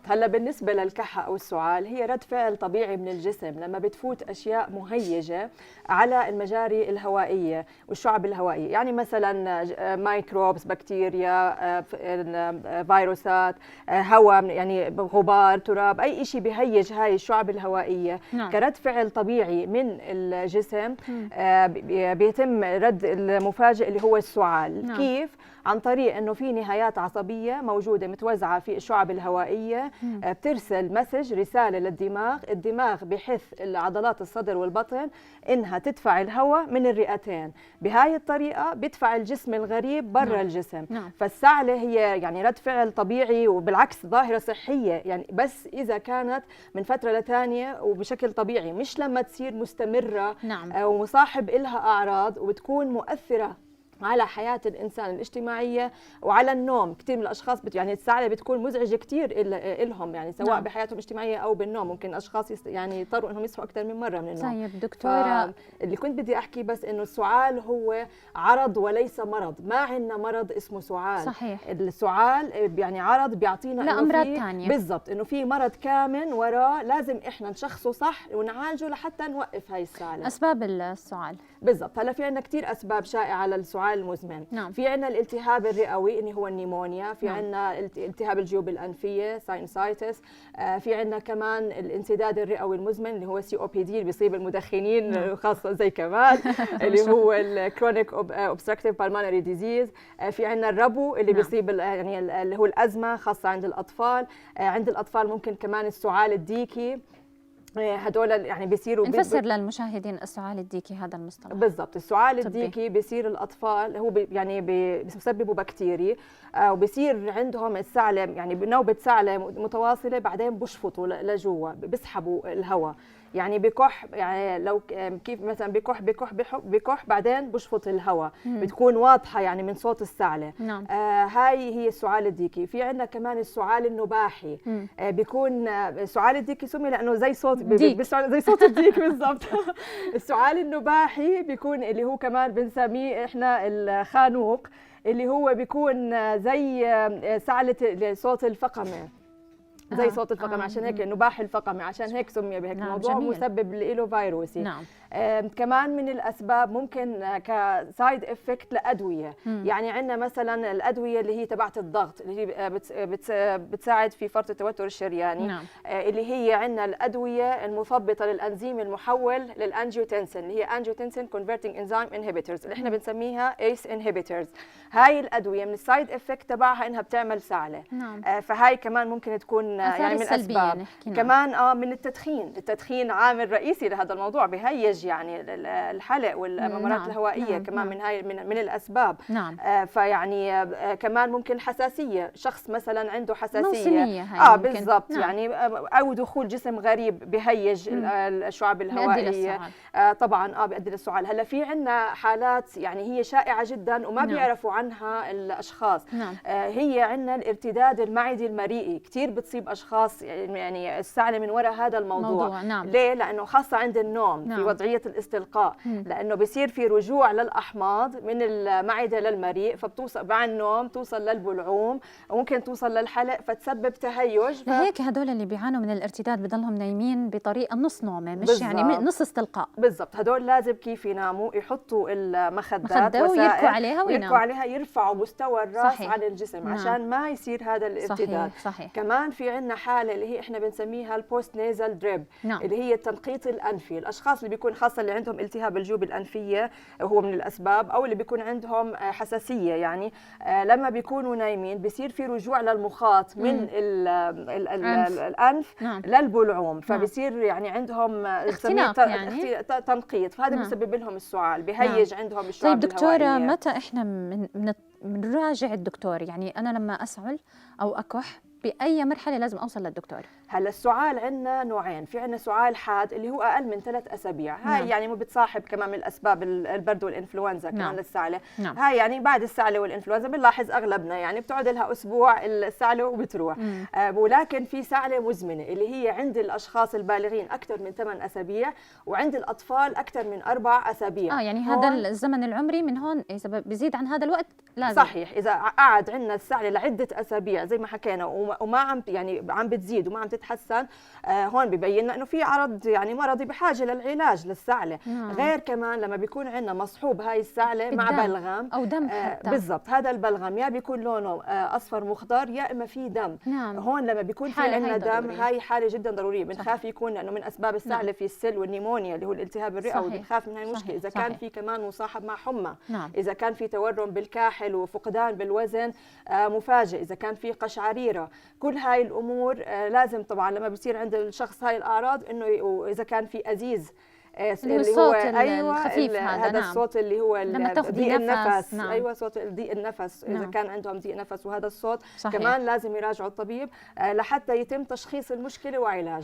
هلا بالنسبة للكحة أو السعال هي رد فعل طبيعي من الجسم لما بتفوت أشياء مهيجة على المجاري الهوائية والشعب الهوائية، يعني مثلا ميكروبس، بكتيريا، فيروسات، هواء، يعني غبار، تراب، أي شيء بيهيج هاي الشعب الهوائية. نعم. كرد فعل طبيعي من الجسم بيتم رد المفاجئ اللي هو السعال. نعم. كيف؟ عن طريق انه في نهايات عصبيه موجوده متوزعه في الشعب الهوائيه، بترسل رساله للدماغ، الدماغ بحث عضلات الصدر والبطن انها تدفع الهواء من الرئتين، بهاي الطريقه بيدفع الجسم الغريب برا نعم. الجسم. نعم. فالسعله هي يعني رد فعل طبيعي وبالعكس ظاهره صحيه، يعني بس اذا كانت من فتره لثانيه وبشكل طبيعي، مش لما تصير مستمره. نعم. ومصاحب إلها اعراض وبتكون مؤثره على حياة الإنسان الاجتماعية وعلى النوم. كثير من الأشخاص يعني السعالة بتكون مزعجة كثير إلهم، يعني سواء نعم. بحياتهم الاجتماعية أو بالنوم. ممكن أشخاص يعني يضطروا إنهم يصحوا أكثر من مرة من النوم. طيب دكتورة، اللي كنت بدي أحكي بس إنه السعال هو عرض وليس مرض، ما عندنا مرض اسمه سعال. صحيح. السعال يعني عرض بيعطينا لا أمراض ثانية بالضبط، إنه في مرض كامن وراه لازم إحنا نشخصه صح ونعالجه لحتى نوقف هاي السعالة. أسباب السعال. بالضبط. هلا في عندنا كثير اسباب شائعه للسعال المزمن. نعم. في عندنا الالتهاب الرئوي اللي هو النيمونيا، في نعم. عندنا التهاب الجيوب الانفيه ساينسايتس، في عندنا كمان الانسداد الرئوي المزمن اللي هو COPD اللي بيصيب المدخنين. نعم. خاصه زي كمان اللي هو الكرونيك اوبستراكتيف بالمونري ديزيز. في عندنا الربو اللي نعم. بيصيب يعني اللي هو الازمه خاصه عند الاطفال. عند الاطفال ممكن كمان السعال الديكي، هدول يعني بيصيروا نفسر للمشاهدين السعال الديكي هذا المصطلح. بالضبط. السعال طبي. الديكي بيصير الاطفال هو يعني بيسببوا بكتيري، وبيصير عندهم السعله، يعني نوبه سعله متواصله، بعدين بشفطوا لجوا، بيسحبوا الهواء، يعني بكح، يعني لو كيف مثلا بكح بعدين بشفط الهواء، بتكون واضحه يعني من صوت السعله. نعم. هاي هي السعال الديكي. في عندنا كمان السعال النباحي. بيكون السعال الديكي سمي لانه زي صوت زي صوت الديك بالضبط. السعال النباحي بيكون اللي هو كمان بنسميه احنا الخانوق، اللي هو بيكون زي سعلة صوت الفقمة، زي صوت الفقمة. عشان هيك نباح الفقمة، عشان هيك سمي بهيك. نعم. الموضوع جميل. مسبب له فيروسي. نعم. كمان من الاسباب ممكن كسايد افكت لادويه. يعني عندنا مثلا الادويه اللي هي تبعت الضغط، اللي هي بتساعد في فرط التوتر الشرياني. نعم. اللي هي عندنا الادويه المثبطه للانزيم المحول للانجيوتنسين، اللي هي انجيوتنسين كونفرتنج انزيم انهبيتورز، اللي احنا بنسميها ايس انهبيتورز. هاي الادويه من السايد افكت تبعها انها بتعمل سعله. نعم. فهاي كمان ممكن تكون يعني من اسباب. كمان من التدخين عامل رئيسي لهذا الموضوع، بهيج يعني الحلق والممرات نعم. الهوائيه. نعم. كمان نعم. من هاي من الاسباب. نعم. فيعني كمان ممكن حساسيه، شخص مثلا عنده حساسيه موسميه هاي بالضبط. نعم. يعني او دخول جسم غريب بهيج الشعب الهوائيه. طبعا بيؤدي للسعال. هلا في عندنا حالات يعني هي شائعه جدا وما بيعرفوا عنها الاشخاص. نعم. هي عندنا الارتداد المعدي المريئي، كثير بتصيب اشخاص، يعني السعله من وراء هذا الموضوع. نعم. ليه؟ لانه خاصه عند النوم. نعم. في وضعيه الاستلقاء. لانه بصير في رجوع للاحماض من المعده للمريء، فبتوصل مع النوم توصل للبلعوم وممكن توصل للحلق، فتسبب تهيج. لهيك هدول اللي بيعانوا من الارتداد بضلهم نايمين بطريقه نص نومه، مش بالزبط. يعني نص استلقاء. بالضبط. هدول لازم كيف يناموا، يحطوا المخدات ويركوا عليها ويناموا، يرفعوا مستوى الراس. صحيح. عن الجسم. نعم. عشان ما يصير هذا الارتداد. صحيح. كمان في عندنا حاله اللي هي احنا بنسميها البوست نيزل دريب. نعم. اللي هي التنقيط الانفي. الاشخاص اللي بيكون خاصه اللي عندهم التهاب الجيوب الانفيه هو من الاسباب، او اللي بيكون عندهم حساسيه، يعني لما بيكونوا نايمين بيصير في رجوع للمخاط من الانف. نعم. للبلعوم، فبصير يعني عندهم اختناق، يعني تنقيط، فهذا بيسبب لهم السعال، بيهيج عندهم الشعب طيب دكتوره، الهوائية. متى احنا بنراجع الدكتور؟ يعني انا لما اسعل او اكح بأي مرحلة لازم أوصل للدكتور؟ هلا السعال عندنا نوعين، في عندنا سعال حاد اللي هو أقل من 3 أسابيع. هاي يعني ما بتصاحب كمان من الأسباب البرد والإنفلونزا كمان للسعلة. هاي يعني بعد السعلة والإنفلونزا بنلاحظ أغلبنا يعني بتقعد لها أسبوع السعلة وبتروح. ولكن في سعلة مزمنة اللي هي عند الأشخاص البالغين أكثر من 8 أسابيع، وعند الأطفال أكثر من 4 أسابيع. يعني هذا الزمن العمري من هون إذا بيزيد عن هذا الوقت لازم. صحيح. إذا قعد عندنا السعلة لعدة أسابيع زي ما حكينا وما عم يعني عم بتزيد وما عم تتحسن، هون ببين لنا انه في عرض يعني مرضي بحاجه للعلاج للسعله. غير كمان لما بيكون عندنا مصحوب هاي السعله مع بلغم او دم حتى. بالضبط، هذا البلغم يا بيكون لونه اصفر مخضر يا اما في دم. هون لما بيكون في عندنا دم هاي حاله جدا ضروريه، بنخاف يكون لانه من اسباب السعله في السل والنيمونيا اللي هو الالتهاب الرئوي، بنخاف من هاي المشكله. اذا كان في كمان مصاحب مع حمى، اذا كان في تورم بالكاحل وفقدان بالوزن مفاجئ، اذا كان في قشعريره، كل هاي الامور لازم طبعا لما بصير عند الشخص هاي الاعراض انه اذا كان في ازيز اللي هو الخفيف هذا الصوت اللي هو لما ضيق النفس. نعم. صوت ضيق النفس. اذا نعم. كان عندهم ضيق نفس وهذا الصوت صحيح. كمان لازم يراجعوا الطبيب لحتى يتم تشخيص المشكله وعلاجها.